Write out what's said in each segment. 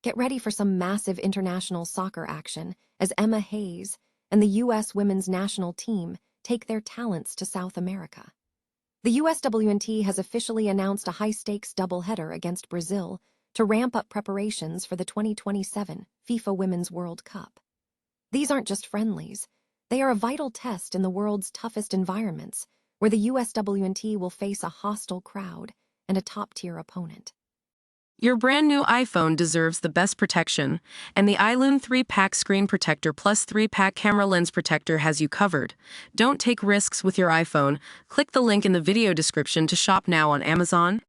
Get ready for some massive international soccer action as Emma Hayes and the U.S. women's national team take their talents to South America. The USWNT has officially announced a high-stakes doubleheader against Brazil to ramp up preparations for the 2027 FIFA Women's World Cup. These aren't just friendlies. They are a vital test in the world's toughest environments, where the USWNT will face a hostile crowd and a top-tier opponent. Your brand new iPhone deserves the best protection, and the iLUN 3-pack screen protector plus 3-pack camera lens protector has you covered. Don't take risks with your iPhone. Click the link in the video description to shop now on Amazon.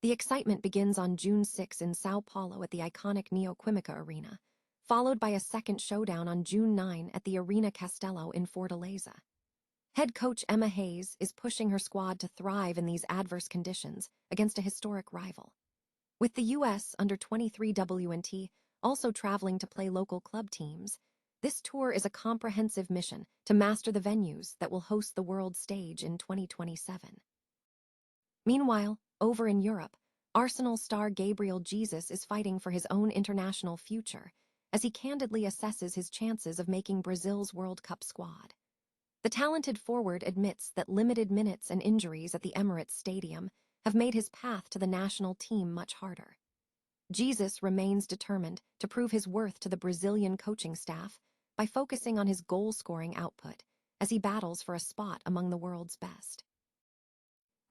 The excitement begins on June 6 in São Paulo at the iconic Neoquímica Arena, followed by a second showdown on June 9 at the Arena Castelo in Fortaleza. Head coach Emma Hayes is pushing her squad to thrive in these adverse conditions against a historic rival. With the U.S. under-23 WNT also traveling to play local club teams, this tour is a comprehensive mission to master the venues that will host the world stage in 2027. Meanwhile, over in Europe, Arsenal star Gabriel Jesus is fighting for his own international future as he candidly assesses his chances of making Brazil's World Cup squad. The talented forward admits that limited minutes and injuries at the Emirates Stadium have made his path to the national team much harder. Jesus remains determined to prove his worth to the Brazilian coaching staff by focusing on his goal-scoring output as he battles for a spot among the world's best.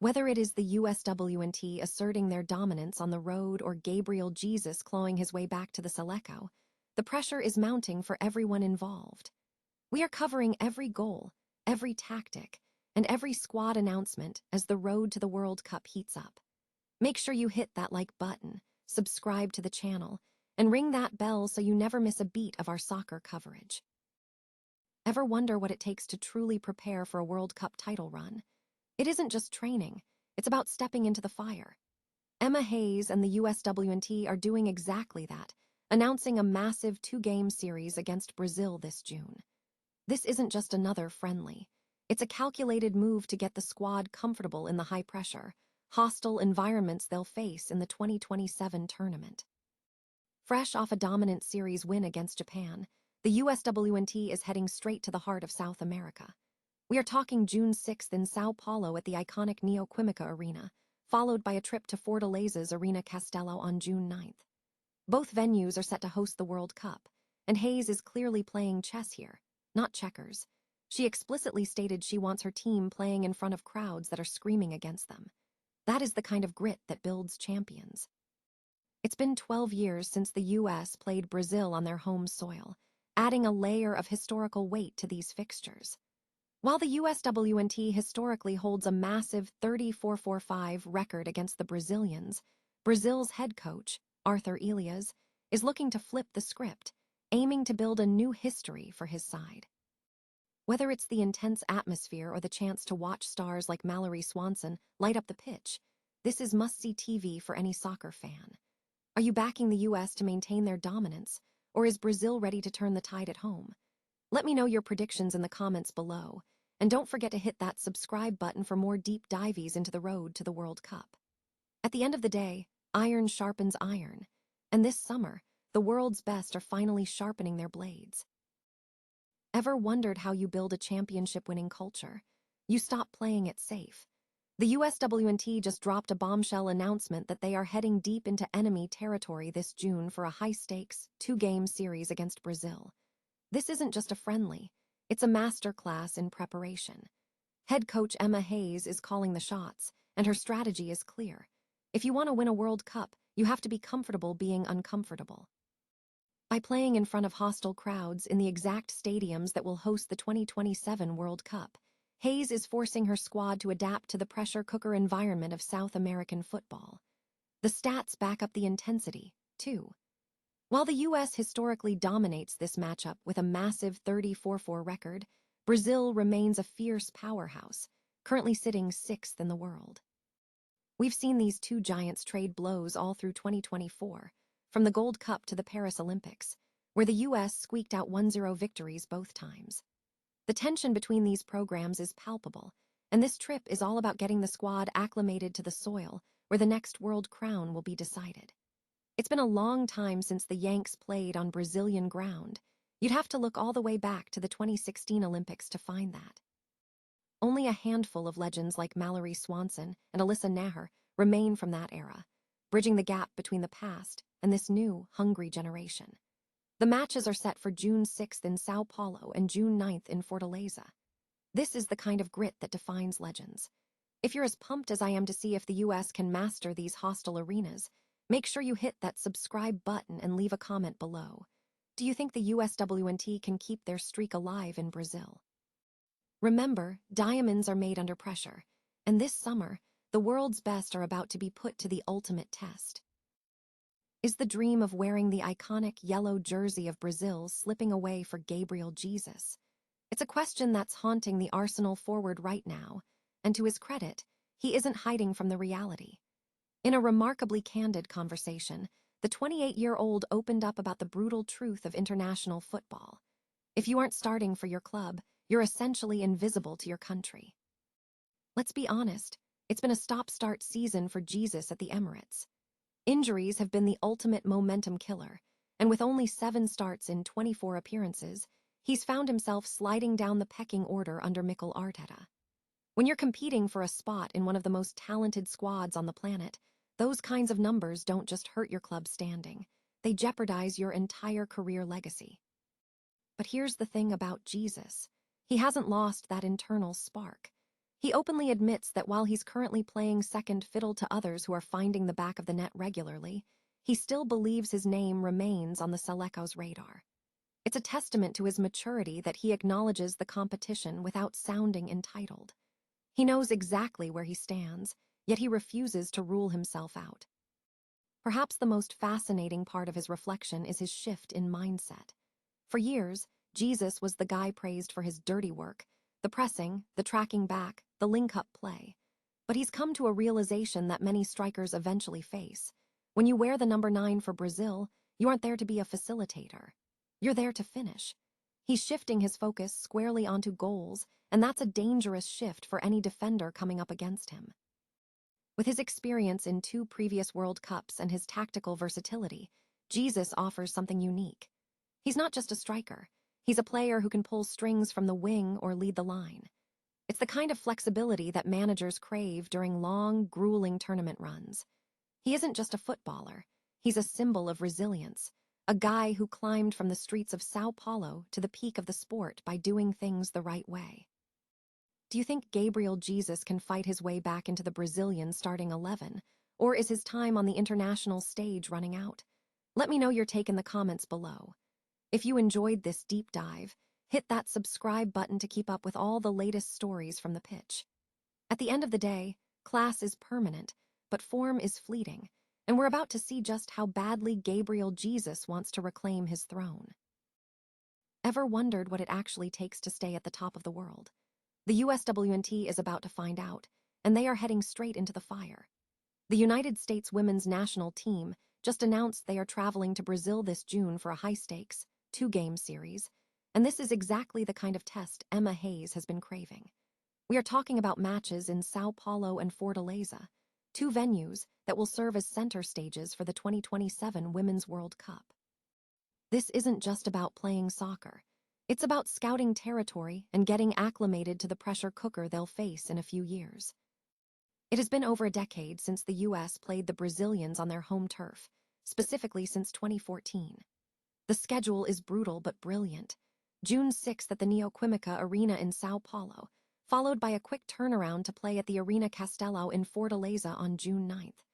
Whether it is the USWNT asserting their dominance on the road or Gabriel Jesus clawing his way back to the Seleção, the pressure is mounting for everyone involved. We are covering every goal, every tactic, and every squad announcement as the road to the World Cup heats up. Make sure you hit that like button, subscribe to the channel, and ring that bell so you never miss a beat of our soccer coverage. Ever wonder what it takes to truly prepare for a World Cup title run? It isn't just training, it's about stepping into the fire. Emma Hayes and the USWNT are doing exactly that, announcing a massive 2-game series against Brazil this June. This isn't just another friendly. It's a calculated move to get the squad comfortable in the high-pressure, hostile environments they'll face in the 2027 tournament. Fresh off a dominant series win against Japan, the USWNT is heading straight to the heart of South America. We are talking June 6th in São Paulo at the iconic Neoquímica Arena, followed by a trip to Fortaleza's Arena Castelo on June 9th. Both venues are set to host the World Cup, and Hayes is clearly playing chess here, not checkers. She explicitly stated she wants her team playing in front of crowds that are screaming against them. That is the kind of grit that builds champions. It's been 12 years since the U.S. played Brazil on their home soil, adding a layer of historical weight to these fixtures. While the USWNT historically holds a massive 34-45 record against the Brazilians, Brazil's head coach, Arthur Elias, is looking to flip the script, aiming to build a new history for his side. Whether it's the intense atmosphere or the chance to watch stars like Mallory Swanson light up the pitch, this is must-see TV for any soccer fan. Are you backing the U.S. to maintain their dominance, or is Brazil ready to turn the tide at home? Let me know your predictions in the comments below, and don't forget to hit that subscribe button for more deep dives into the road to the World Cup. At the end of the day, iron sharpens iron, and this summer, the world's best are finally sharpening their blades. Ever wondered how you build a championship-winning culture? You stop playing it safe. The USWNT just dropped a bombshell announcement that they are heading deep into enemy territory this June for a high-stakes, 2-game series against Brazil. This isn't just a friendly, it's a masterclass in preparation. Head coach Emma Hayes is calling the shots, and her strategy is clear. If you want to win a World Cup, you have to be comfortable being uncomfortable. By playing in front of hostile crowds in the exact stadiums that will host the 2027 World Cup, Hayes is forcing her squad to adapt to the pressure cooker environment of South American football. The stats back up the intensity, too. While the U.S. historically dominates this matchup with a massive 34-4 record, Brazil remains a fierce powerhouse, currently sitting 6th in the world. We've seen these two giants trade blows all through 2024, from the Gold Cup to the Paris Olympics, where the U.S. squeaked out 1-0 victories both times. The tension between these programs is palpable, and this trip is all about getting the squad acclimated to the soil where the next world crown will be decided. It's been a long time since the Yanks played on Brazilian ground. You'd have to look all the way back to the 2016 Olympics to find that. Only a handful of legends like Mallory Swanson and Alyssa Naher remain from that era, bridging the gap between the past and this new, hungry generation. The matches are set for June 6th in São Paulo and June 9th in Fortaleza. This is the kind of grit that defines legends. If you're as pumped as I am to see if the US can master these hostile arenas, make sure you hit that subscribe button and leave a comment below. Do you think the USWNT can keep their streak alive in Brazil? Remember, diamonds are made under pressure, and this summer, the world's best are about to be put to the ultimate test. Is the dream of wearing the iconic yellow jersey of Brazil slipping away for Gabriel Jesus? It's a question that's haunting the Arsenal forward right now, and to his credit, he isn't hiding from the reality. In a remarkably candid conversation, the 28-year-old opened up about the brutal truth of international football. If you aren't starting for your club, you're essentially invisible to your country. Let's be honest, it's been a stop-start season for Jesus at the Emirates. Injuries have been the ultimate momentum killer, and with only 7 starts in 24 appearances, he's found himself sliding down the pecking order under Mikel Arteta. When you're competing for a spot in one of the most talented squads on the planet, those kinds of numbers don't just hurt your club's standing, they jeopardize your entire career legacy. But here's the thing about Jesus. He hasn't lost that internal spark. He openly admits that while he's currently playing second fiddle to others who are finding the back of the net regularly, he still believes his name remains on the Selecos' radar. It's a testament to his maturity that he acknowledges the competition without sounding entitled. He knows exactly where he stands, yet he refuses to rule himself out. Perhaps the most fascinating part of his reflection is his shift in mindset. For years, Jesus was the guy praised for his dirty work, the pressing, the tracking back, the link-up play. But he's come to a realization that many strikers eventually face. When you wear the number 9 for Brazil, you aren't there to be a facilitator. You're there to finish. He's shifting his focus squarely onto goals, and that's a dangerous shift for any defender coming up against him. With his experience in 2 previous World Cups and his tactical versatility, Jesus offers something unique. He's not just a striker. He's a player who can pull strings from the wing or lead the line. It's the kind of flexibility that managers crave during long, grueling tournament runs. He isn't just a footballer. He's a symbol of resilience, a guy who climbed from the streets of São Paulo to the peak of the sport by doing things the right way. Do you think Gabriel Jesus can fight his way back into the Brazilian starting 11, or is his time on the international stage running out? Let me know your take in the comments below. If you enjoyed this deep dive, hit that subscribe button to keep up with all the latest stories from the pitch. At the end of the day, class is permanent, but form is fleeting, and we're about to see just how badly Gabriel Jesus wants to reclaim his throne. Ever wondered what it actually takes to stay at the top of the world? The USWNT is about to find out, and they are heading straight into the fire. The United States women's national team just announced they are traveling to Brazil this June for a high-stakes, 2-game series, and this is exactly the kind of test Emma Hayes has been craving. We are talking about matches in São Paulo and Fortaleza, 2 venues that will serve as center stages for the 2027 Women's World Cup. This isn't just about playing soccer. It's about scouting territory and getting acclimated to the pressure cooker they'll face in a few years. It has been over a decade since the U.S. played the Brazilians on their home turf, specifically since 2014. The schedule is brutal but brilliant. June 6th at the Neoquímica Arena in São Paulo, followed by a quick turnaround to play at the Arena Castelão in Fortaleza on June 9th.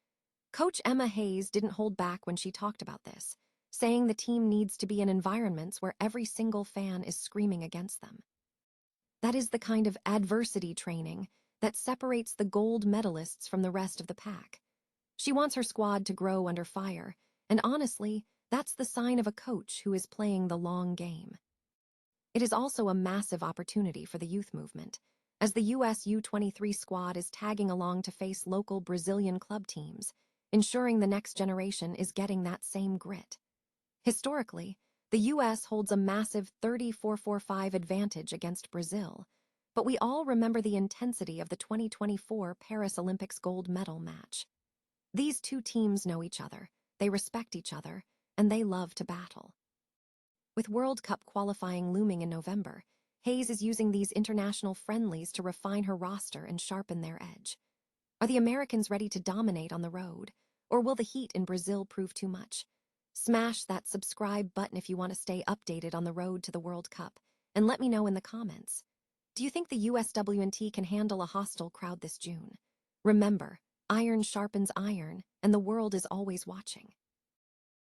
Coach Emma Hayes didn't hold back when she talked about this, saying the team needs to be in environments where every single fan is screaming against them. That is the kind of adversity training that separates the gold medalists from the rest of the pack. She wants her squad to grow under fire, and honestly, that's the sign of a coach who is playing the long game. It is also a massive opportunity for the youth movement, as the US U23 squad is tagging along to face local Brazilian club teams, ensuring the next generation is getting that same grit. Historically, the US holds a massive 34-45 advantage against Brazil, but we all remember the intensity of the 2024 Paris Olympics gold medal match. These 2 teams know each other. They respect each other, and they love to battle. With World Cup qualifying looming in November, Hayes is using these international friendlies to refine her roster and sharpen their edge. Are the Americans ready to dominate on the road, or will the heat in Brazil prove too much? Smash that subscribe button if you want to stay updated on the road to the World Cup, and let me know in the comments. Do you think the USWNT can handle a hostile crowd this June? Remember, iron sharpens iron, and the world is always watching.